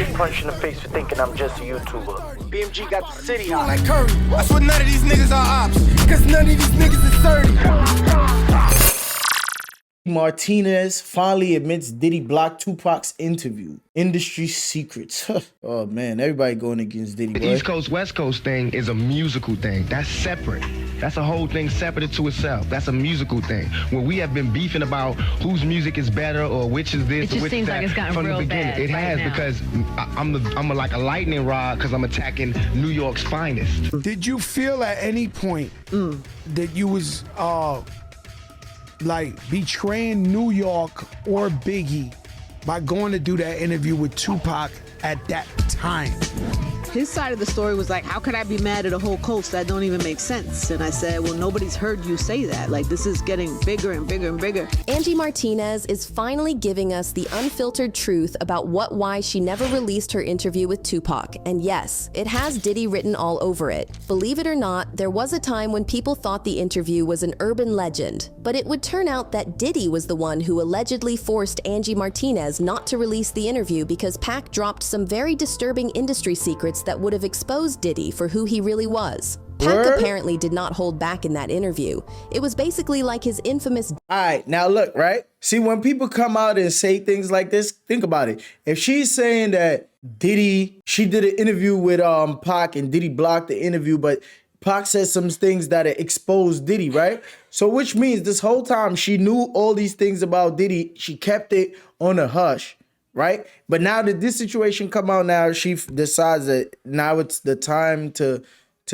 get punched in the face for thinking I'm just a YouTuber. BMG got the city hot. Like Curry. I swear none of these niggas are ops. Cause none of these niggas is 30. Martinez finally admits Diddy blocked 2pac's interview. Industry secrets. Oh man, everybody going against Diddy, boy. The East Coast, West Coast thing is a musical thing. That's separate. That's a whole thing separate to itself. That's a musical thing. Where we have been beefing about whose music is better or which is this it or which seems is that like it's gotten from real the beginning. bad It has right now. because I'm like a lightning rod because I'm attacking New York's finest. Did you feel at any point that you was like betraying New York or Biggie by going to do that interview with 2pac at that time? His side of the story was like, how could I be mad at a whole coast? That don't even make sense. And I said, well, nobody's heard you say that. Like, this is getting bigger and bigger and bigger. Angie Martinez is finally giving us the unfiltered truth about why she never released her interview with 2pac. And yes, it has Diddy written all over it. Believe it or not, there was a time when people thought the interview was an urban legend. But it would turn out that Diddy was the one who allegedly forced Angie Martinez not to release the interview because Pac dropped some very disturbing industry secrets that would have exposed Diddy for who he really was. Pac apparently did not hold back in that interview. It was basically like his infamous... All right, now look, right? See, when people come out and say things like this, think about it. If she's saying that Diddy, she did an interview with Pac and Diddy blocked the interview, but Pac said some things that exposed Diddy, right? So which means this whole time she knew all these things about Diddy, she kept it on a hush, right? But now that this situation come out, now she decides that now it's the time to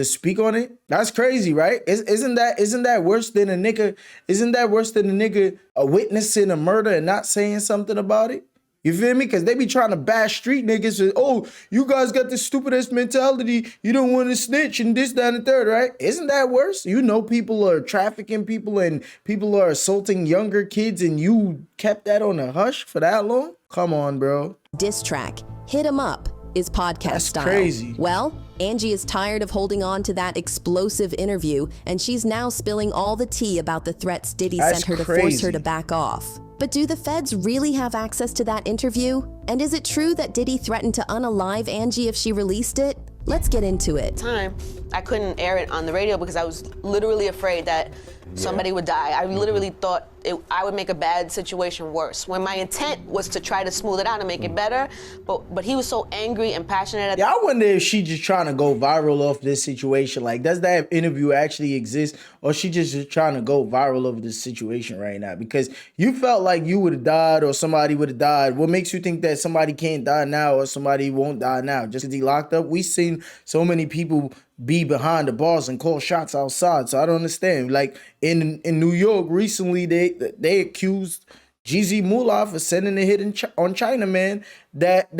speak on it. That's crazy, right? Isn't that worse than a nigga? Isn't that worse than a nigga witnessing a murder and not saying something about it? You feel me? Because they be trying to bash street niggas with, oh, you guys got this stupid ass mentality. You don't want to snitch and this, that, and the third, right? Isn't that worse? You know people are trafficking people and people are assaulting younger kids and you kept that on a hush for that long? Come on, bro. diss track, Hit 'Em Up, is podcast That's style. crazy. Well, Angie is tired of holding on to that explosive interview, and she's now spilling all the tea about the threats Diddy That's sent her to crazy. force her to back off. But do the feds really have access to that interview? And is it true that Diddy threatened to unalive Angie if she released it? Let's get into it. Time, I couldn't air it on the radio because I was literally afraid that somebody would die. I literally thought I would make a bad situation worse. When my intent was to try to smooth it out and make it better, but he was so angry and passionate. Yeah, I wonder if she just trying to go viral off this situation. Like, does that interview actually exist, or she just trying to go viral over this situation right now? Because you felt like you would have died or somebody would have died. What makes you think that somebody can't die now or somebody won't die now? Just because he locked up? We seen so many people be behind the bars and call shots outside. So I don't understand. Like in New York recently, they accused GZ Mullah for sending a hit on China, man. That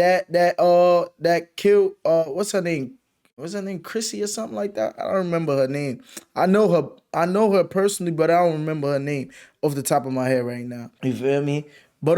killed what's her name? What's her name? Chrissy or something like that? I don't remember her name. I know her personally, but I don't remember her name off the top of my head right now. You feel me? But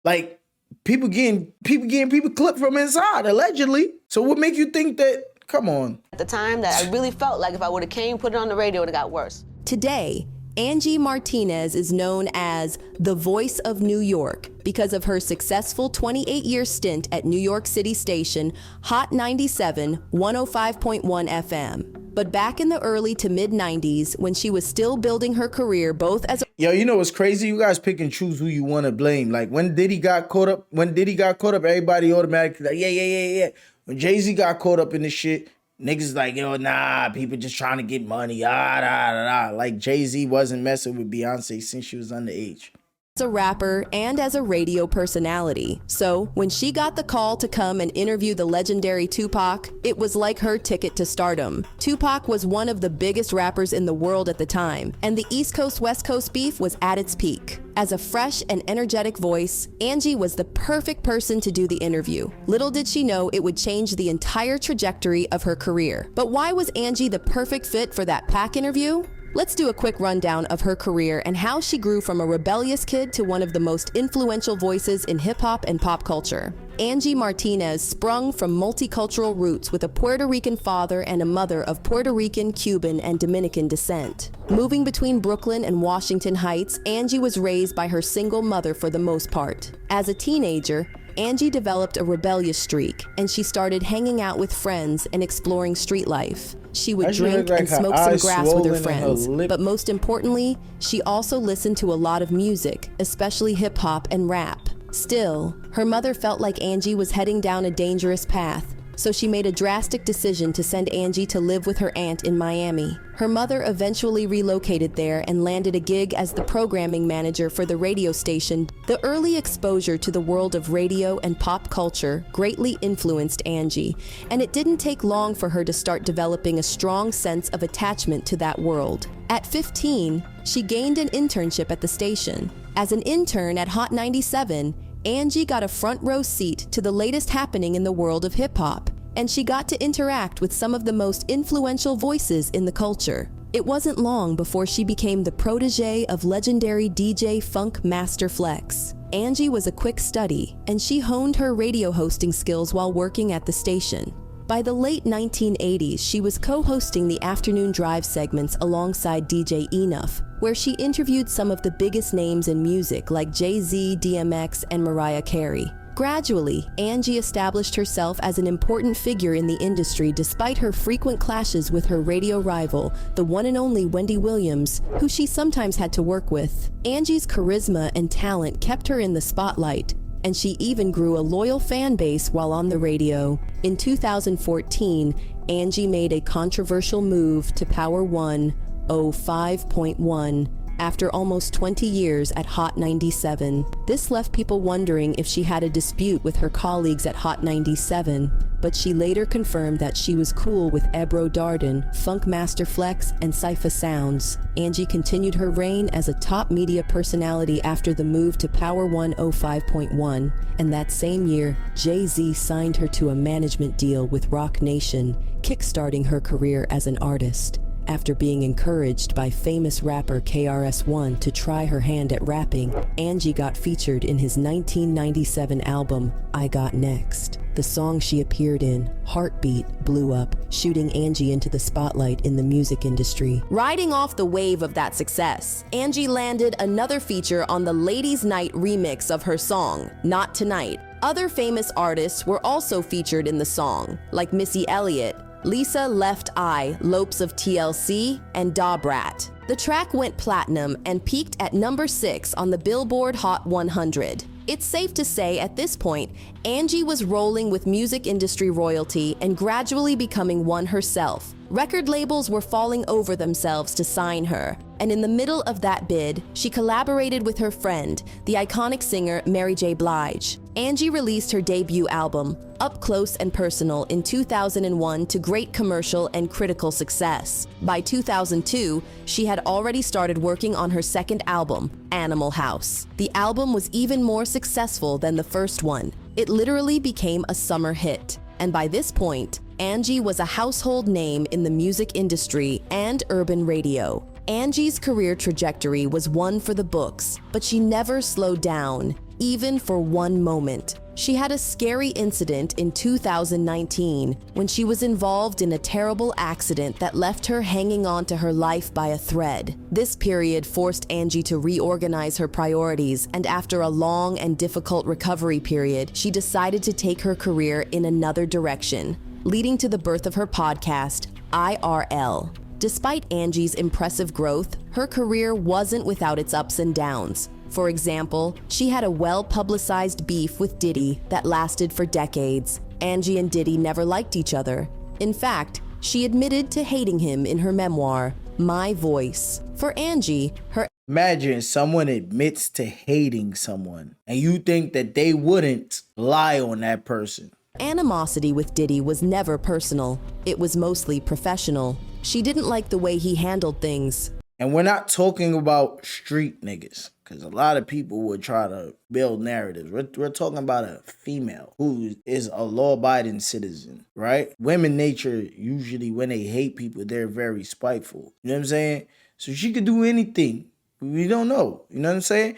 like people getting people clipped from inside allegedly. So what make you think that? Come on. At the time that I really felt like if I would have came, put it on the radio, it would have got worse. Today, Angie Martinez is known as the voice of New York because of her successful 28-year stint at New York City station Hot 97 105.1 FM. But back in the early to mid-90s, when she was still building her career both as a... Yo, you know what's crazy? You guys pick and choose who you want to blame. Like when Diddy got caught up, everybody automatically like, yeah. When Jay-Z got caught up in this shit, niggas like, yo, nah, people just trying to get money, Like Jay-Z wasn't messing with Beyonce since she was underage. As a rapper and as a radio personality. So when she got the call to come and interview the legendary 2pac, it was like her ticket to stardom. 2pac was one of the biggest rappers in the world at the time, and the East Coast West Coast beef was at its peak. As a fresh and energetic voice, Angie was the perfect person to do the interview. Little did she know it would change the entire trajectory of her career. But why was Angie the perfect fit for that Pac interview? Let's do a quick rundown of her career and how she grew from a rebellious kid to one of the most influential voices in hip-hop and pop culture. Angie Martinez sprung from multicultural roots with a Puerto Rican father and a mother of Puerto Rican, Cuban, and Dominican descent. Moving between Brooklyn and Washington Heights, Angie was raised by her single mother for the most part. As a teenager, Angie developed a rebellious streak, and she started hanging out with friends and exploring street life. She would drink and smoke some grass with her friends, but most importantly, she also listened to a lot of music, especially hip-hop and rap. Still, her mother felt like Angie was heading down a dangerous path, so she made a drastic decision to send Angie to live with her aunt in Miami. Her mother eventually relocated there and landed a gig as the programming manager for the radio station. The early exposure to the world of radio and pop culture greatly influenced Angie, and it didn't take long for her to start developing a strong sense of attachment to that world. At 15, she gained an internship at the station. As an intern at Hot 97, Angie got a front row seat to the latest happening in the world of hip-hop, and she got to interact with some of the most influential voices in the culture. It wasn't long before she became the protege of legendary DJ Funk Master Flex. Angie was a quick study, and she honed her radio hosting skills while working at the station. By the late 1980s, she was co-hosting the afternoon drive segments alongside DJ Enough, where she interviewed some of the biggest names in music like Jay-Z, DMX, and Mariah Carey. Gradually, Angie established herself as an important figure in the industry despite her frequent clashes with her radio rival, the one and only Wendy Williams, who she sometimes had to work with. Angie's charisma and talent kept her in the spotlight, and she even grew a loyal fan base while on the radio. In 2014, Angie made a controversial move to Power 105.1 after almost 20 years at Hot 97. This left people wondering if she had a dispute with her colleagues at Hot 97, but she later confirmed that she was cool with Ebro Darden, Funk Master Flex, and Cypher Sounds. Angie continued her reign as a top media personality after the move to Power 105.1, and that same year, Jay-Z signed her to a management deal with Roc Nation, kickstarting her career as an artist. After being encouraged by famous rapper KRS-One to try her hand at rapping, Angie got featured in his 1997 album, I Got Next. The song she appeared in, Heartbeat, blew up, shooting Angie into the spotlight in the music industry. Riding off the wave of that success, Angie landed another feature on the Ladies' Night remix of her song, Not Tonight. Other famous artists were also featured in the song, like Missy Elliott, Lisa Left Eye, Lopes of TLC, and Dobrat. The track went platinum and peaked at number 6 on the Billboard Hot 100. It's safe to say at this point, Angie was rolling with music industry royalty and gradually becoming one herself. Record labels were falling over themselves to sign her, and in the middle of that bid, she collaborated with her friend, the iconic singer Mary J. Blige. Angie released her debut album, Up Close and Personal, in 2001 to great commercial and critical success. By 2002, she had already started working on her second album, Animal House. The album was even more successful than the first one. It literally became a summer hit, and by this point, Angie was a household name in the music industry and urban radio. Angie's career trajectory was one for the books, but she never slowed down, even for one moment. She had a scary incident in 2019 when she was involved in a terrible accident that left her hanging on to her life by a thread. This period forced Angie to reorganize her priorities, and after a long and difficult recovery period, she decided to take her career in another direction, leading to the birth of her podcast, IRL. Despite Angie's impressive growth, her career wasn't without its ups and downs. For example, she had a well-publicized beef with Diddy that lasted for decades. Angie and Diddy never liked each other. In fact, she admitted to hating him in her memoir, My Voice. For Angie, her Imagine someone admits to hating someone, and you think that they wouldn't lie on that person. animosity with Diddy was never personal. It was mostly professional. She didn't like the way he handled things. And we're not talking about street niggas, because a lot of people would try to build narratives. We're talking about a female who is a law-abiding citizen, right? Women nature, usually when they hate people, they're very spiteful. You know what I'm saying? So she could do anything. We don't know. You know what I'm saying?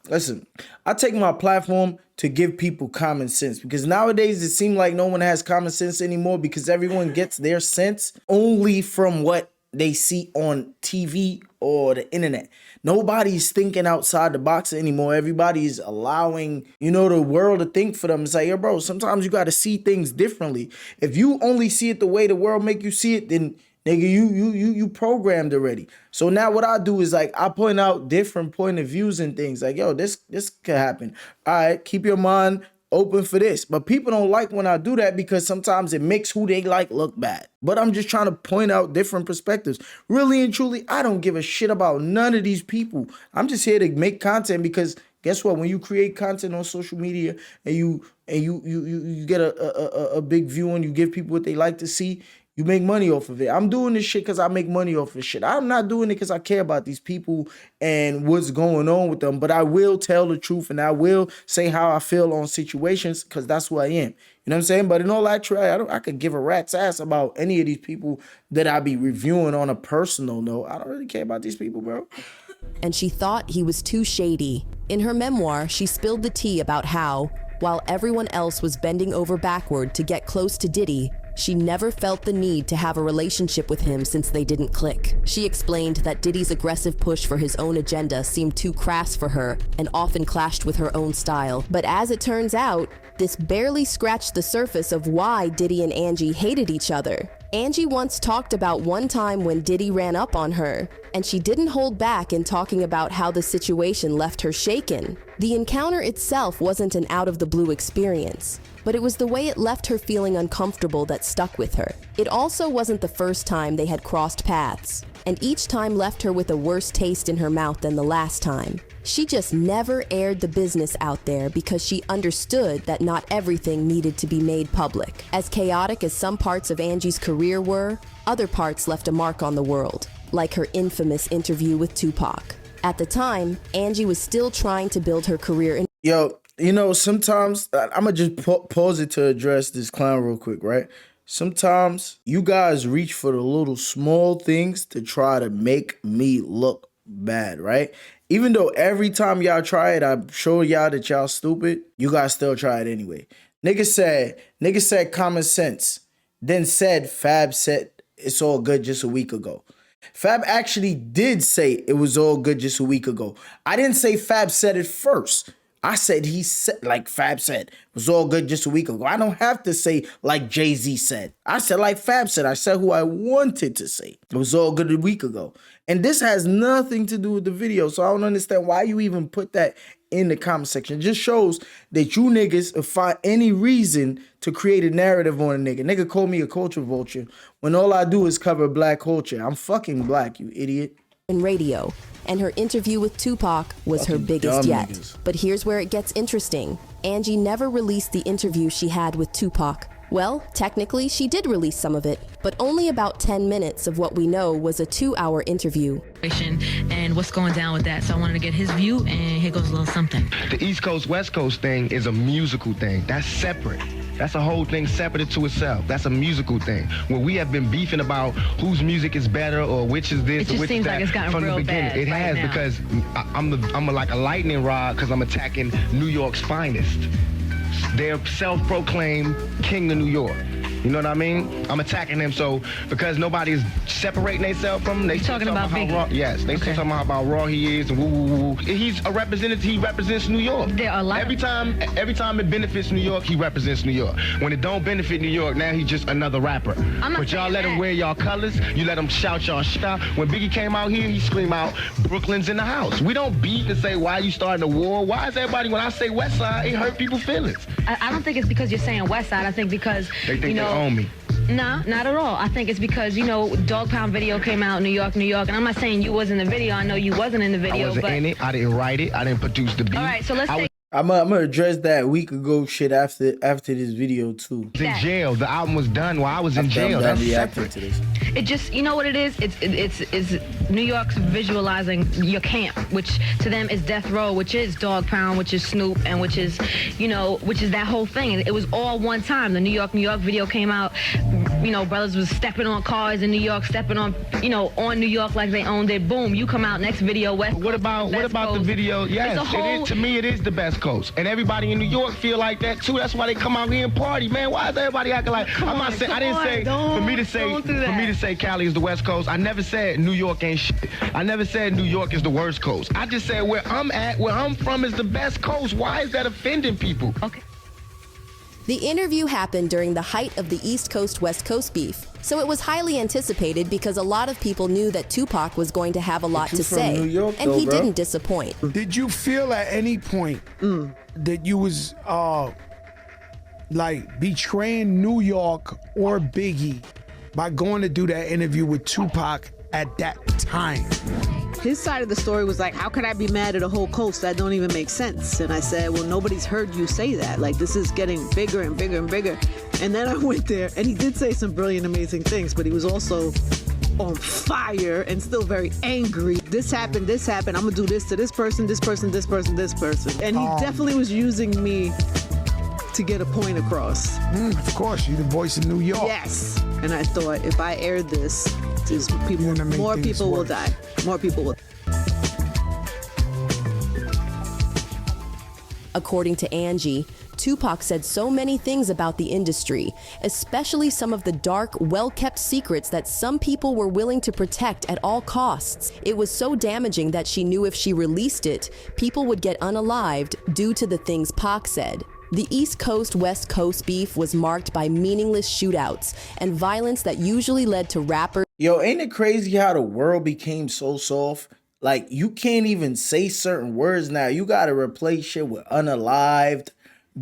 Listen, I take my platform to give people common sense, because nowadays it seems like no one has common sense anymore, because everyone gets their sense only from what they see on TV or the internet. Nobody's thinking outside the box anymore. Everybody's allowing, the world to think for them. It's like, yo, bro, sometimes you got to see things differently. If you only see it the way the world make you see it, then nigga, you programmed already. So now what I do is like I point out different point of views and things. Like, yo, this could happen. All right, keep your mind open for this. But people don't like when I do that because sometimes it makes who they like look bad. But I'm just trying to point out different perspectives. Really and truly, I don't give a shit about none of these people. I'm just here to make content because guess what? When you create content on social media and you get a big view and you give people what they like to see, you make money off of it. I'm doing this shit because I make money off this shit. I'm not doing it because I care about these people and what's going on with them. But I will tell the truth and I will say how I feel on situations because that's who I am. You know what I'm saying? But in all actuality, I could give a rat's ass about any of these people that I be reviewing on a personal note. I don't really care about these people, bro. And she thought he was too shady. In her memoir, she spilled the tea about how, while everyone else was bending over backward to get close to Diddy, she never felt the need to have a relationship with him since they didn't click. She explained that Diddy's aggressive push for his own agenda seemed too crass for her and often clashed with her own style. But as it turns out, this barely scratched the surface of why Diddy and Angie hated each other. Angie once talked about one time when Diddy ran up on her, and she didn't hold back in talking about how the situation left her shaken. The encounter itself wasn't an out-of-the-blue experience, but it was the way it left her feeling uncomfortable that stuck with her. It also wasn't the first time they had crossed paths, and each time left her with a worse taste in her mouth than the last time. She just never aired the business out there because she understood that not everything needed to be made public. As chaotic as some parts of Angie's career were, other parts left a mark on the world, like her infamous interview with Tupac. At the time, Angie was still trying to build her career in— Yo, sometimes, I'm going to just pause it to address this clown real quick, right? Sometimes you guys reach for the little small things to try to make me look bad, right? Even though every time y'all try it, I show y'all that y'all stupid, you guys still try it anyway. Nigga said common sense, then said Fab said it's all good just a week ago. Fab actually did say it was all good just a week ago. I didn't say Fab said it first. I said he said, like Fab said, it was all good just a week ago. I don't have to say like Jay-Z said. I said like Fab said. I said who I wanted to say. It was all good a week ago. And this has nothing to do with the video. So I don't understand why you even put that in the comment section. It just shows that you niggas find any reason to create a narrative on a nigga. Nigga called me a culture vulture when all I do is cover black culture. I'm fucking black, you idiot. In radio, and her interview with Tupac was Fucking her biggest dumb yet. niggas. But here's where it gets interesting. Angie never released the interview she had with Tupac. Well, technically, she did release some of it, but only about 10 minutes of what we know was a 2-hour interview. And what's going down with that. So I wanted to get his view, and here goes a little something. The East Coast, West Coast thing is a musical thing. That's separate. That's a whole thing separate to itself. That's a musical thing. When we have been beefing about whose music is better or which is this It or just which seems is that like it's gotten from real the beginning. bad It right has now. because I'm like a lightning rod because I'm attacking New York's finest. They're self-proclaimed king of New York. You know what I mean? I'm attacking them so because nobody is separating themselves from him. They still talking about how Biggie? raw, yes, they still talking about how raw he is and woo woo woo. He's a representative. He represents New York. There are a lot Every time it benefits New York, he represents New York. When it don't benefit New York, now he's just another rapper. I'm not But y'all saying let him that. wear y'all colors. You let him shout y'all shit out. When Biggie came out here, he screamed out, "Brooklyn's in the house." We don't beat and say, "Why you starting a war?" Why is everybody, when I say West Side, it hurt people's feelings? I don't think it's because you're saying West Side. I think because, They think they own me. Nah, not at all. I think it's because, Dog Pound video came out, New York, and I'm not saying you was in the video. I know you wasn't in the video, I wasn't but in it. I didn't write it. I didn't produce the beat. all right. So let's I say I'm gonna address that week ago shit after this video too. was in jail. The album was done while I was in jail. I'm That's reacting separate. to this. it just, you know what it is? It's New York's visualizing your camp, which to them is Death Row, which is Dog Pound, which is Snoop, and which is that whole thing. And it was all one time. The New York video came out. Brothers was stepping on cars in New York, stepping on New York like they owned it. Boom, you come out next video, West What Coast, about West the Coast. video? Yes, It's a whole- it is. To me, it is the best coast, and everybody in New York feel like that too. That's why they come out here and party, man. Why is everybody acting like? I'm not saying. I didn't say for me to say Cali is the West Coast. I never said New York ain't saying shit. I never said New York is the worst coast. I just said where I'm at, where I'm from is the best coast. Why is that offending people? Okay. The interview happened during the height of the East Coast West Coast beef, so it was highly anticipated because a lot of people knew that Tupac was going to have a lot to say, New York, and though, he bro. didn't disappoint. Did you feel at any point that you was like betraying New York or Biggie by going to do that interview with Tupac at that time? His side of the story was like, how could I be mad at a whole coast? That don't even make sense. And I said, well, nobody's heard you say that. Like, this is getting bigger and bigger and bigger. And then I went there, and he did say some brilliant, amazing things, but he was also on fire and still very angry. This happened, I'm gonna do this to this person, this person, this person, this person. And he definitely was using me to get a point across. Of course, you're the voice of New York. Yes. And I thought, if I aired this, people, You're gonna make more things people will worse. die. More people will. According to Angie, Tupac said so many things about the industry, especially some of the dark, well-kept secrets that some people were willing to protect at all costs. It was so damaging that she knew if she released it, people would get unalived due to the things Pac said. The East Coast West Coast beef was marked by meaningless shootouts and violence that usually led to rappers. Yo, ain't it crazy how the world became so soft? Like, you can't even say certain words now. You gotta replace shit with unalived,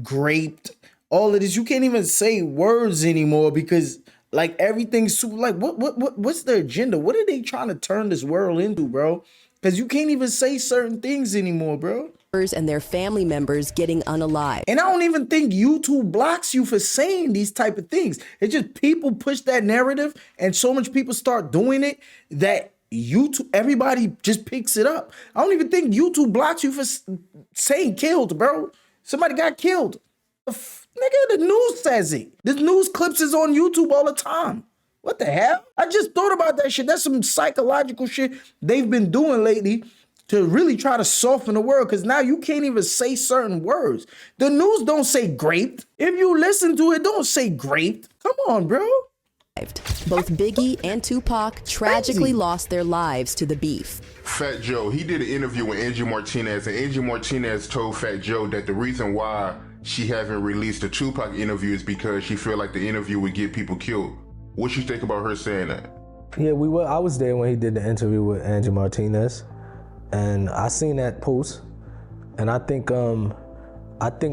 graped, all of this. You can't even say words anymore because like everything's super. Like, what's their agenda? What are they trying to turn this world into, bro? Because you can't even say certain things anymore, bro. And their family members getting unalived. And I don't even think YouTube blocks you for saying these type of things. It's just people push that narrative and so much people start doing it that YouTube, everybody just picks it up. I don't even think YouTube blocks you for saying killed, bro. Somebody got killed. Nigga, the news says it. The news clips is on YouTube all the time. What the hell? I just thought about that shit. That's some psychological shit they've been doing lately to really try to soften the world, because now you can't even say certain words. The news don't say graped. If you listen to it, don't say graped. Come on, bro. Both Biggie and Tupac tragically lost their lives to the beef. Fat Joe, he did an interview with Angie Martinez, and Angie Martinez told Fat Joe that the reason why she haven't released the Tupac interview is because she feel like the interview would get people killed. What you think about her saying that? Yeah, I was there when he did the interview with Angie Martinez, and I seen that post, and I think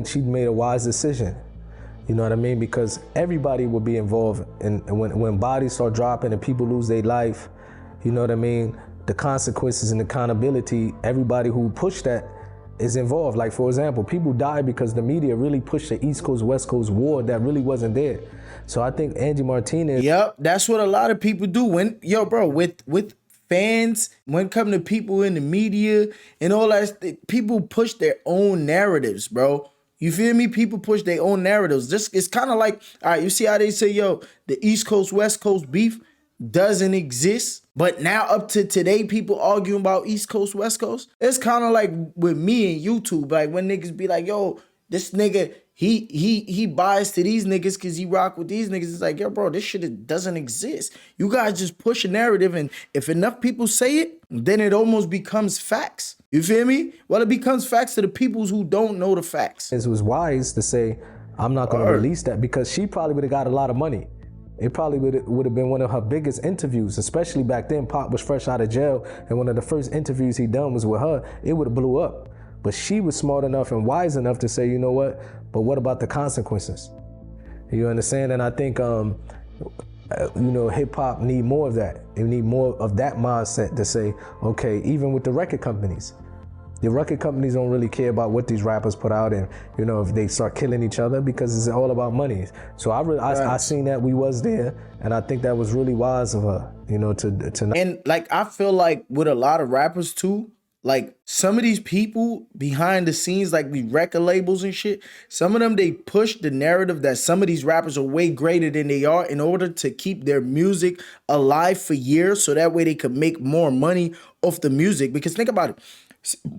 she made a wise decision. You know what I mean? Because everybody will be involved, and when bodies start dropping and people lose their life, you know what I mean? The consequences and accountability, everybody who pushed that is involved. Like, for example, people die because the media really pushed the East Coast, West Coast war that really wasn't there. So I think Angie Martinez. Yep, that's what a lot of people do. With fans, when it comes to people in the media and all that, people push their own narratives, bro. You feel me? People push their own narratives. It's kind of like, all right, you see how they say, yo, the East Coast, West Coast beef doesn't exist, but now up to today, people arguing about East Coast, West Coast. It's kind of like with me and YouTube, like when niggas be like, yo, this nigga, he biased to these niggas because he rock with these niggas. It's like, yo, bro, this shit doesn't exist. You guys just push a narrative, and if enough people say it, then it almost becomes facts. You feel me? Well, it becomes facts to the people who don't know the facts. It was wise to say, I'm not going to release that, because she probably would have got a lot of money. It probably would have been one of her biggest interviews, especially back then. Pac was fresh out of jail, and one of the first interviews he done was with her. It would have blew up. But she was smart enough and wise enough to say, you know what, but what about the consequences? You understand? And I think, hip hop need more of that. It need more of that mindset to say, okay, even with the record companies, the record companies don't really care about what these rappers put out, and if they start killing each other, because it's all about money. So I seen that, we was there, and I think that was really wise of her, to. And like, I feel like with a lot of rappers too, like some of these people behind the scenes, like the record labels and shit, some of them, they push the narrative that some of these rappers are way greater than they are in order to keep their music alive for years, so that way they could make more money off the music. Because think about it.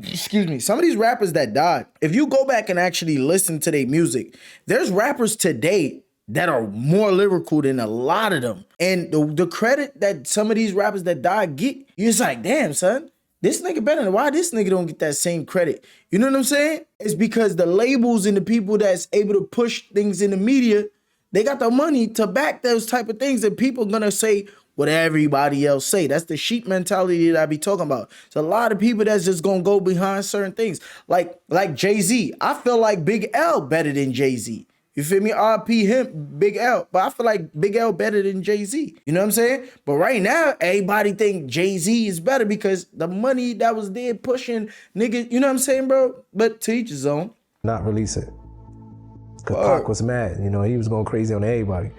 Excuse me, some of these rappers that died, if you go back and actually listen to their music, there's rappers today that are more lyrical than a lot of them. And the credit that some of these rappers that died get, you're just like, damn, son, this nigga better than why this nigga don't get that same credit. You know what I'm saying? It's because the labels and the people that's able to push things in the media, they got the money to back those type of things, and people gonna say what everybody else say. That's the sheep mentality that I be talking about. It's a lot of people that's just gonna go behind certain things. Like Jay-Z. I feel like Big L better than Jay-Z. You feel me? RP him, Big L. But I feel like Big L better than Jay-Z. You know what I'm saying? But right now, everybody think Jay-Z is better because the money that was there pushing niggas, you know what I'm saying, bro? But to each his own. Not release it. Because Pac was mad. You know, he was going crazy on everybody.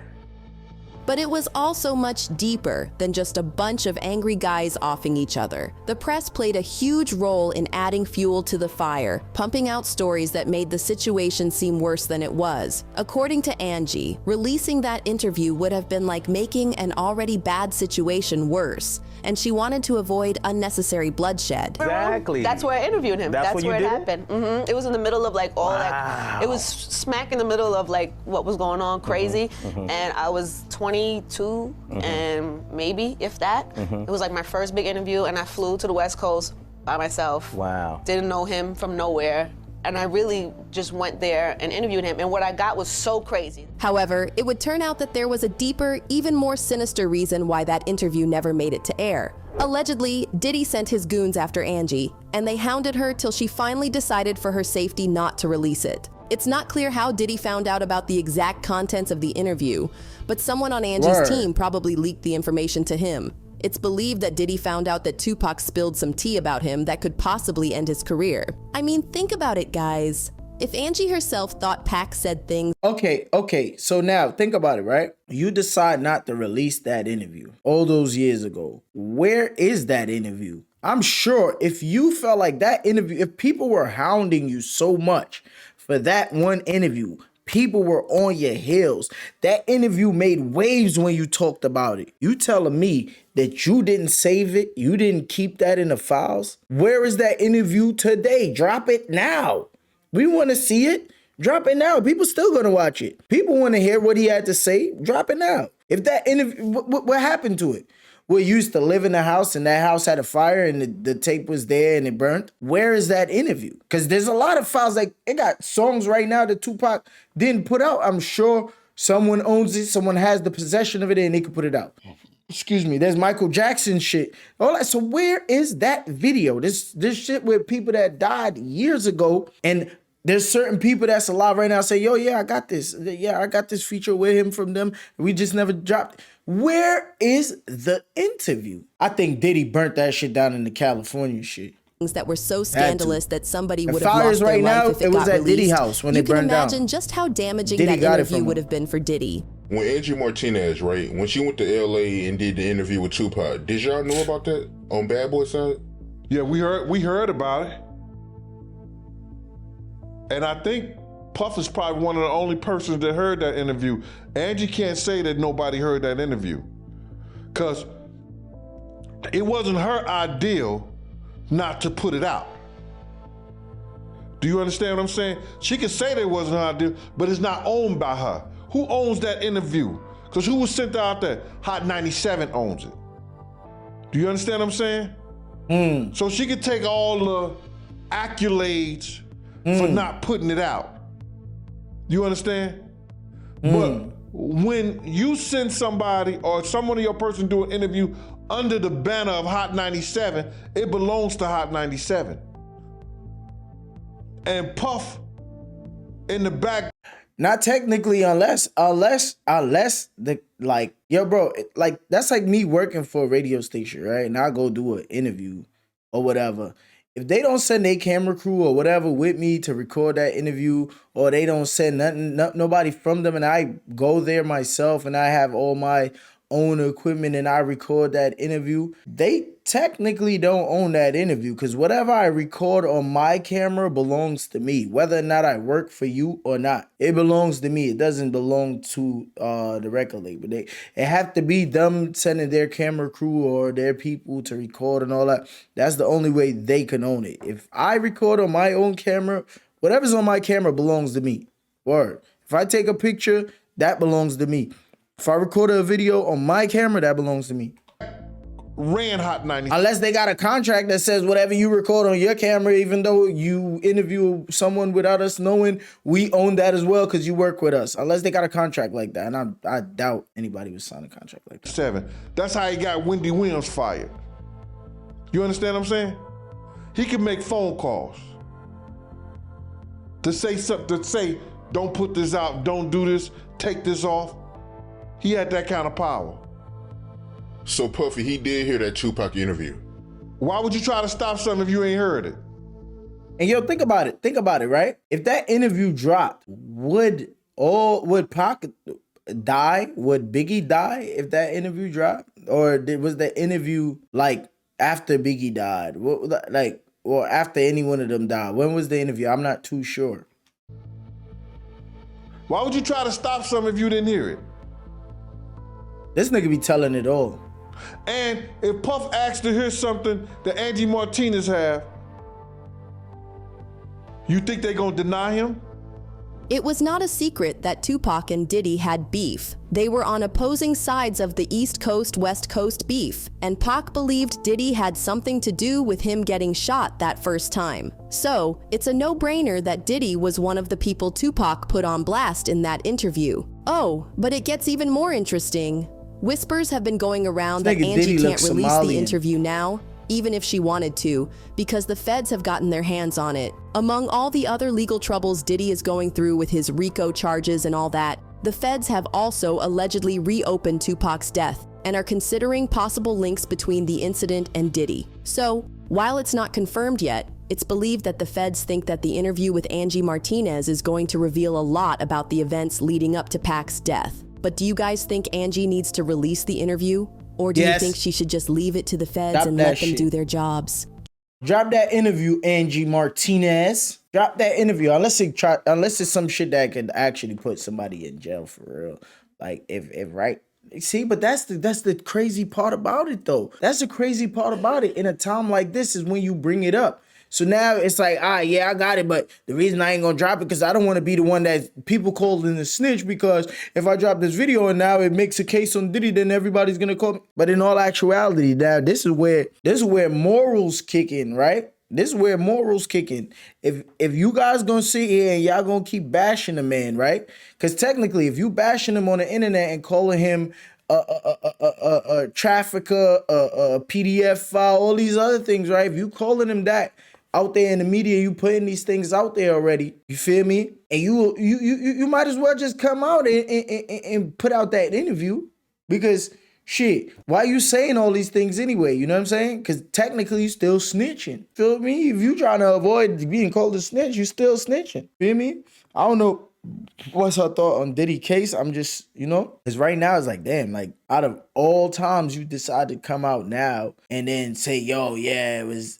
But it was also much deeper than just a bunch of angry guys offing each other. The press played a huge role in adding fuel to the fire, pumping out stories that made the situation seem worse than it was. According to Angie, releasing that interview would have been like making an already bad situation worse, and she wanted to avoid unnecessary bloodshed. Exactly. That's where I interviewed him. That's where it you happened. It was in the middle of like all that. It was smack in the middle of like what was going on, crazy, and I was 22 and maybe if that. It was like my first big interview, and I flew to the West Coast by myself. Wow. Didn't know him from nowhere. And I really just went there and interviewed him, and what I got was so crazy. However, it would turn out that there was a deeper, even more sinister reason why that interview never made it to air. Allegedly, Diddy sent his goons after Angie, and they hounded her till she finally decided for her safety not to release it. It's not clear how Diddy found out about the exact contents of the interview, but someone on Angie's team probably leaked the information to him. It's believed that Diddy found out that 2Pac spilled some tea about him that could possibly end his career. I mean, think about it, guys. If Angie herself thought Pac said things... Okay, so now think about it, right? You decide not to release that interview all those years ago. Where is that interview? I'm sure if you felt like that interview, if people were hounding you so much for that one interview, people were on your heels. That interview made waves when you talked about it. You telling me that you didn't save it? You didn't keep that in the files? Where is that interview today? Drop it now. We want to see it. Drop it now. People still going to watch it. People want to hear what he had to say. Drop it now. If that interview, what happened to it? We used to live in a house and that house had a fire and the tape was there and it burnt. Where is that interview? Because there's a lot of files, like it got songs right now that 2Pac didn't put out. I'm sure someone owns it, someone has the possession of it and they could put it out. Excuse me, there's Michael Jackson shit. All that. So where is that video? This shit with people that died years ago, and there's certain people that's alive right now say, yo, yeah, I got this. Yeah, I got this feature with him from them. We just never dropped. Where is the interview? I think Diddy burnt that shit down in the California shit. That were so scandalous that somebody would have fires lost their right life now, if it was got at released. Diddy house when it burned down. You can imagine just how damaging Diddy that got it interview from would him. have been for Diddy. When Angie Martinez, right, when she went to LA and did the interview with 2Pac, did y'all know about that on Bad Boy side? Yeah, we heard about it. And I think Puff is probably one of the only persons that heard that interview. Angie can't say that nobody heard that interview, because it wasn't her ideal not to put it out. Do you understand what I'm saying? She could say that it wasn't her idea, but it's not owned by her. Who owns that interview? Because who was sent out there? Hot 97 owns it. Do you understand what I'm saying? So she could take all the accolades for not putting it out. You understand? But when you send somebody or someone of your person do an interview under the banner of Hot 97, it belongs to Hot 97. And Puff in the back. Not technically, unless the, like, yo, bro, like, that's like me working for a radio station, right? And I go do an interview or whatever. If they don't send a camera crew or whatever with me to record that interview, or they don't send nobody from them, and I go there myself and I have all my own equipment and I record that interview, they technically don't own that interview, because whatever I record on my camera belongs to me, whether or not I work for you or not. It belongs to me. It doesn't belong to the record label. It have to be them sending their camera crew or their people to record and all that. That's the only way they can own it. If I record on my own camera, whatever's on my camera belongs to me. Word. If I take a picture, that belongs to me. If I recorded a video on my camera, that belongs to me. Ran Hot 90. Unless they got a contract that says whatever you record on your camera, even though you interview someone without us knowing, we own that as well because you work with us. Unless they got a contract like that. And I doubt anybody would sign a contract like that. 7. That's how he got Wendy Williams fired. You understand what I'm saying? He can make phone calls to say something, to say, don't put this out, don't do this, take this off. He had that kind of power. So Puffy, he did hear that Tupac interview. Why would you try to stop something if you ain't heard it? And yo, think about it, right? If that interview dropped, would Pac die? Would Biggie die if that interview dropped? Or was the interview like after Biggie died? Or after any one of them died? When was the interview? I'm not too sure. Why would you try to stop something if you didn't hear it? This nigga be telling it all. And if Puff asked to hear something that Angie Martinez have, you think they gonna deny him? It was not a secret that Tupac and Diddy had beef. They were on opposing sides of the East Coast-West Coast beef, and Pac believed Diddy had something to do with him getting shot that first time. So, it's a no-brainer that Diddy was one of the people Tupac put on blast in that interview. Oh, but it gets even more interesting. Whispers have been going around that Angie can't release the interview now, even if she wanted to, because the feds have gotten their hands on it. Among all the other legal troubles Diddy is going through with his RICO charges and all that, the feds have also allegedly reopened Tupac's death and are considering possible links between the incident and Diddy. So, while it's not confirmed yet, it's believed that the feds think that the interview with Angie Martinez is going to reveal a lot about the events leading up to Pac's death. But do you guys think Angie needs to release the interview? Or do you think she should just leave it to the feds and let them do their jobs? Drop that interview, Angie Martinez. Drop that interview. Unless it's some shit that could actually put somebody in jail for real. Like if right. See, but that's the crazy part about it though. That's the crazy part about it. In a time like this is when you bring it up. So now it's like, yeah, I got it, but the reason I ain't gonna drop it because I don't want to be the one that people call in the snitch, because if I drop this video and now it makes a case on Diddy, then everybody's gonna call me. But in all actuality, now this is where morals kick in, right? This is where morals kick in. If you guys gonna sit here and y'all gonna keep bashing the man, right? Because technically, if you bashing him on the internet and calling him a trafficker, a PDF file, all these other things, right? If you calling him that out there in the media, you putting these things out there already, you feel me? And you might as well just come out and put out that interview, because shit, why you saying all these things anyway? You know what I'm saying? Because technically you still snitching. Feel me? If you trying to avoid being called a snitch, you still snitching. Feel me? I don't know what's her thought on Diddy case. I'm just, because right now it's like, damn, like out of all times you decide to come out now and then say, yo, yeah, it was,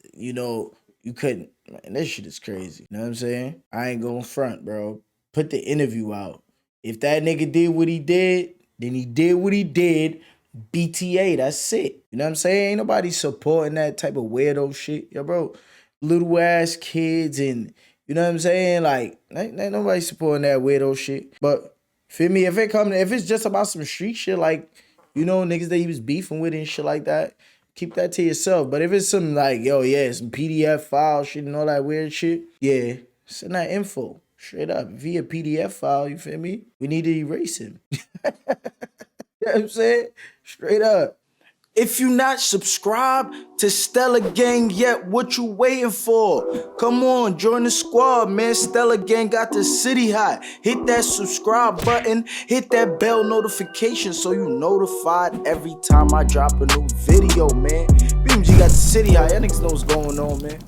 you couldn't. Man, this shit is crazy. You know what I'm saying? I ain't going front, bro. Put the interview out. If that nigga did what he did, then he did what he did. BTA, that's it. You know what I'm saying? Ain't nobody supporting that type of weirdo shit. Yo, bro, little ass kids and, you know what I'm saying? Like, ain't nobody supporting that weirdo shit. But, feel me? If it's just about some street shit, like, niggas that he was beefing with and shit like that, keep that to yourself. But if it's some like, some PDF file shit and all that weird shit, yeah, send that info straight up via PDF file, you feel me? We need to erase him. You know what I'm saying? Straight up. If you not subscribed to Stella Gang yet, what you waiting for? Come on, join the squad, man. Stella Gang got the city hot. Hit that subscribe button. Hit that bell notification so you notified every time I drop a new video, man. BMG got the city hot. Y'all niggas know what's going on, man.